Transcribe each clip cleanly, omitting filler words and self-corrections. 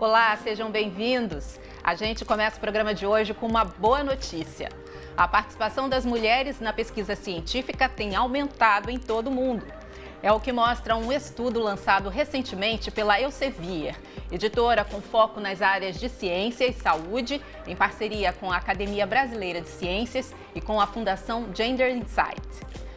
Olá, sejam bem-vindos. A gente começa o programa de hoje com uma boa notícia. A participação das mulheres na pesquisa científica tem aumentado em todo o mundo. É o que mostra um estudo lançado recentemente pela Elsevier, editora com foco nas áreas de ciência e saúde, em parceria com a Academia Brasileira de Ciências e com a Fundação Gender Insight.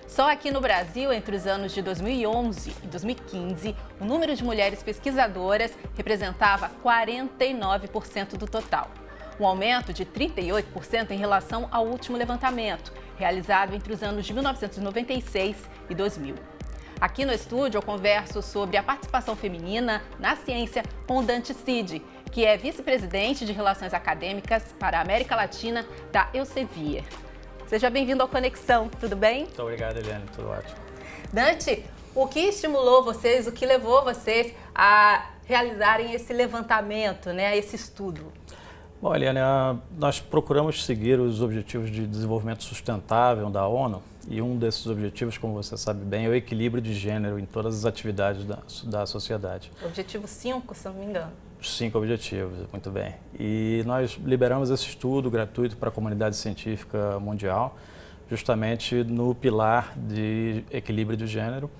Só aqui no Brasil, entre os anos de 2011 e 2015, o número de mulheres pesquisadoras representava 49% do total. Um aumento de 38% em relação ao último levantamento, realizado entre os anos de 1996 e 2000. Aqui no estúdio eu converso sobre a participação feminina na ciência com o Dante Cid, que é vice-presidente de Relações Acadêmicas para a América Latina da Elsevier. Seja bem-vindo ao Conexão, tudo bem? Muito obrigado, Eliane, tudo ótimo. Dante, o que estimulou vocês, o que levou vocês a realizarem esse levantamento, esse estudo? Bom, Eliane, nós procuramos seguir os Objetivos de Desenvolvimento Sustentável da ONU e um desses objetivos, como você sabe bem, é o equilíbrio de gênero em todas as atividades da sociedade. Objetivo 5, se não me engano. 5 objetivos, muito bem. E nós liberamos esse estudo gratuito para a comunidade científica mundial, justamente no pilar de equilíbrio de gênero.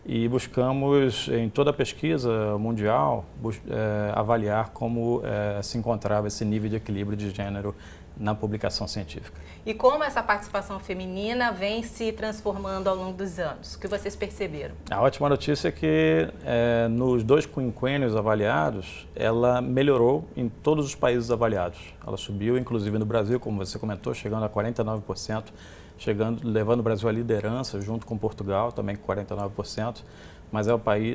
E buscamos, em toda a pesquisa mundial, avaliar como se encontrava esse nível de equilíbrio de gênero na publicação científica. E como essa participação feminina vem se transformando ao longo dos anos? O que vocês perceberam? A ótima notícia é que nos 2 quinquênios avaliados, ela melhorou em todos os países avaliados. Ela subiu, inclusive no Brasil, como você comentou, chegando a 49%, levando o Brasil à liderança, junto com Portugal, também com 49%, mas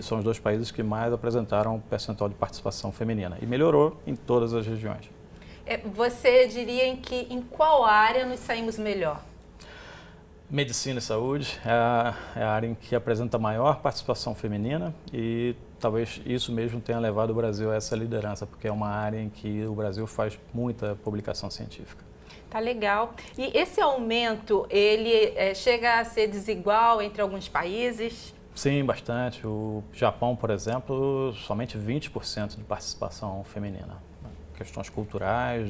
são os 2 países que mais apresentaram um percentual de participação feminina. E melhorou em todas as regiões. Você diria em qual área nos saímos melhor? Medicina e saúde é a área em que apresenta maior participação feminina e talvez isso mesmo tenha levado o Brasil a essa liderança, porque é uma área em que o Brasil faz muita publicação científica. Tá legal. E esse aumento, ele chega a ser desigual entre alguns países? Sim, bastante. O Japão, por exemplo, somente 20% de participação feminina. Questões culturais,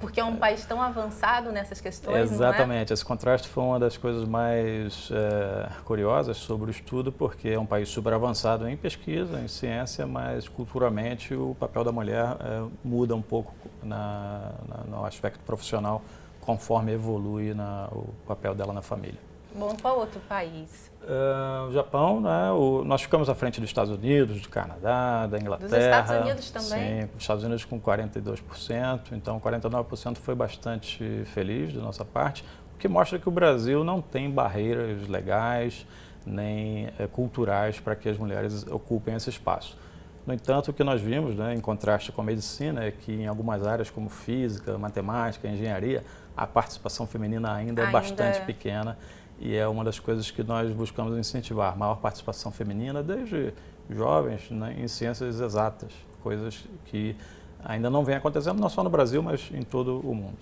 porque é um país tão avançado nessas questões, exatamente. Não é? Esse contraste foi uma das coisas mais curiosas sobre o estudo, porque é um país super avançado em pesquisa, em ciência, mas culturalmente o papel da mulher muda um pouco no aspecto profissional, conforme evolui o papel dela na família. Bom, qual outro país? O Japão, né? Nós ficamos à frente dos Estados Unidos, do Canadá, da Inglaterra. Dos Estados Unidos também? Sim, os Estados Unidos com 42%, então 49% foi bastante feliz da nossa parte, o que mostra que o Brasil não tem barreiras legais nem culturais para que as mulheres ocupem esse espaço. No entanto, o que nós vimos, em contraste com a medicina, é que em algumas áreas como física, matemática, engenharia, a participação feminina ainda é bastante pequena. E é uma das coisas que nós buscamos incentivar, maior participação feminina desde jovens em ciências exatas, coisas que ainda não vem acontecendo não só no Brasil, mas em todo o mundo.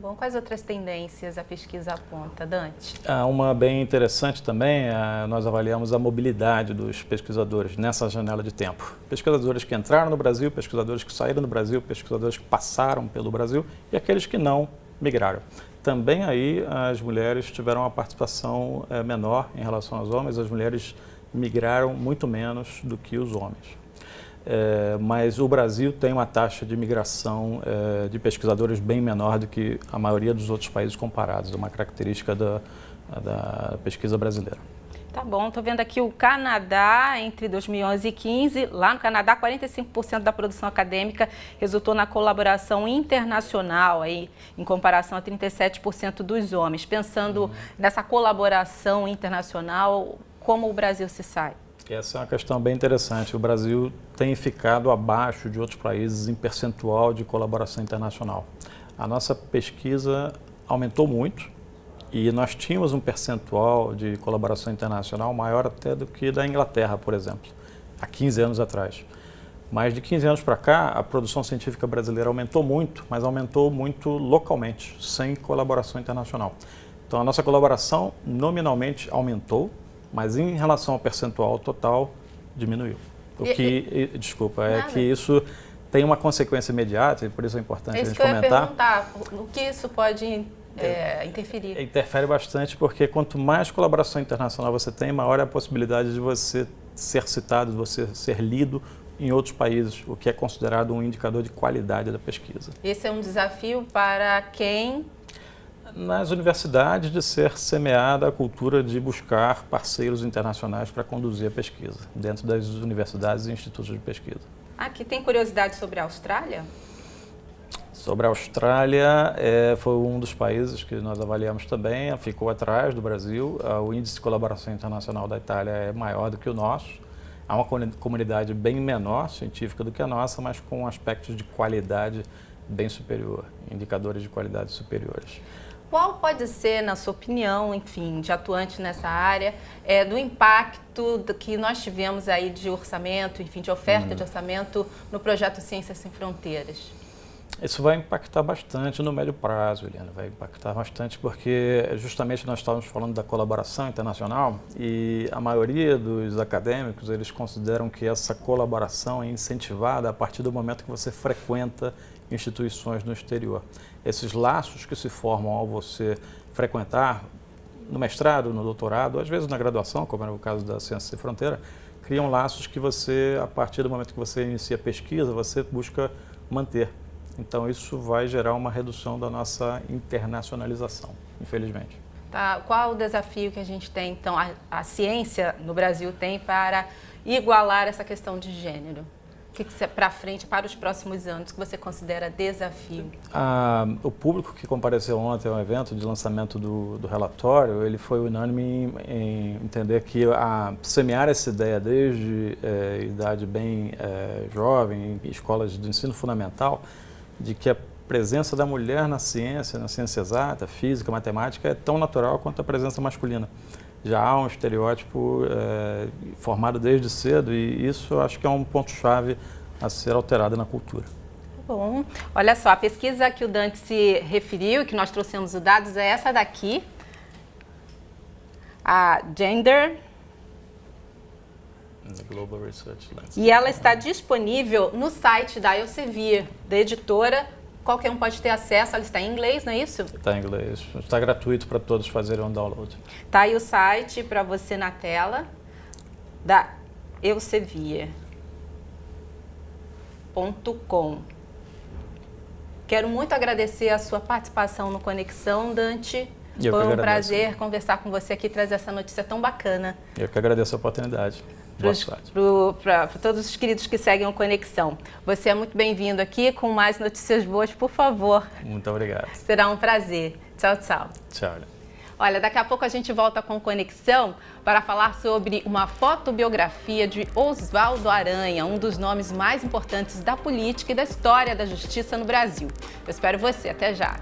Bom, quais outras tendências a pesquisa aponta, Dante? Uma bem interessante também, nós avaliamos a mobilidade dos pesquisadores nessa janela de tempo. Pesquisadores que entraram no Brasil, pesquisadores que saíram do Brasil, pesquisadores que passaram pelo Brasil e aqueles que não migraram. Também aí as mulheres tiveram uma participação menor em relação aos homens, as mulheres migraram muito menos do que os homens. Mas o Brasil tem uma taxa de migração de pesquisadores bem menor do que a maioria dos outros países comparados, é uma característica da pesquisa brasileira. Tá bom, estou vendo aqui o Canadá, entre 2011 e 2015, lá no Canadá 45% da produção acadêmica resultou na colaboração internacional, aí, em comparação a 37% dos homens. Pensando nessa colaboração internacional, como o Brasil se sai? Essa é uma questão bem interessante. O Brasil tem ficado abaixo de outros países em percentual de colaboração internacional. A nossa pesquisa aumentou muito. E nós tínhamos um percentual de colaboração internacional maior até do que da Inglaterra, por exemplo, há 15 anos atrás. Mas de 15 anos para cá, a produção científica brasileira aumentou muito, mas aumentou muito localmente, sem colaboração internacional. Então a nossa colaboração nominalmente aumentou, mas em relação ao percentual total, diminuiu. O que, desculpa, é que isso tem uma consequência imediata, e por isso é importante a gente comentar. comentar. Isso que eu ia perguntar, o que isso pode interferir? Interfere bastante, porque quanto mais colaboração internacional você tem, maior é a possibilidade de você ser citado, de você ser lido em outros países, o que é considerado um indicador de qualidade da pesquisa. Esse é um desafio para quem? Nas universidades, de ser semeada a cultura de buscar parceiros internacionais para conduzir a pesquisa, dentro das universidades e institutos de pesquisa. Aqui tem curiosidade sobre a Austrália? Sobre a Austrália, foi um dos países que nós avaliamos também, ficou atrás do Brasil. O índice de colaboração internacional da Itália é maior do que o nosso. Há uma comunidade bem menor científica do que a nossa, mas com aspectos de qualidade bem superior, indicadores de qualidade superiores. Qual pode ser, na sua opinião, enfim, de atuante nessa área, do impacto que nós tivemos aí de orçamento, enfim, de oferta de orçamento no projeto Ciências Sem Fronteiras? Isso vai impactar bastante no médio prazo, Eliana, vai impactar bastante porque justamente nós estávamos falando da colaboração internacional e a maioria dos acadêmicos, eles consideram que essa colaboração é incentivada a partir do momento que você frequenta instituições no exterior. Esses laços que se formam ao você frequentar no mestrado, no doutorado, às vezes na graduação, como era o caso da Ciência Sem Fronteira, criam laços que você, a partir do momento que você inicia a pesquisa, você busca manter. Então isso vai gerar uma redução da nossa internacionalização, infelizmente. Tá. Qual o desafio que a gente tem, então, a ciência no Brasil tem para igualar essa questão de gênero? O que para frente, para os próximos anos, que você considera desafio? O público que compareceu ontem ao evento de lançamento do relatório, ele foi unânime em entender que semear essa ideia desde idade bem jovem, em escolas de ensino fundamental, de que a presença da mulher na ciência exata, física, matemática, é tão natural quanto a presença masculina. Já há um estereótipo formado desde cedo e isso eu acho que é um ponto-chave a ser alterado na cultura. Bom, olha só, a pesquisa que o Dante se referiu, que nós trouxemos os dados, é essa daqui, a Gender Global Research Landscape. E ela está disponível no site da Elsevier, da editora. Qualquer um pode ter acesso, ela está em inglês, não é isso? Está em inglês, está gratuito para todos fazerem um download. Está aí o site para você na tela da Elsevier.com. Quero muito agradecer a sua participação no Conexão, Dante. Foi um prazer conversar com você aqui e trazer essa notícia tão bacana. Eu que agradeço a oportunidade. Para todos os queridos que seguem o Conexão. Você é muito bem-vindo aqui com mais notícias boas, por favor. Muito obrigado. Será um prazer. Tchau, tchau. Tchau. Olha, daqui a pouco a gente volta com Conexão para falar sobre uma fotobiografia de Oswaldo Aranha, um dos nomes mais importantes da política e da história da justiça no Brasil. Eu espero você. Até já.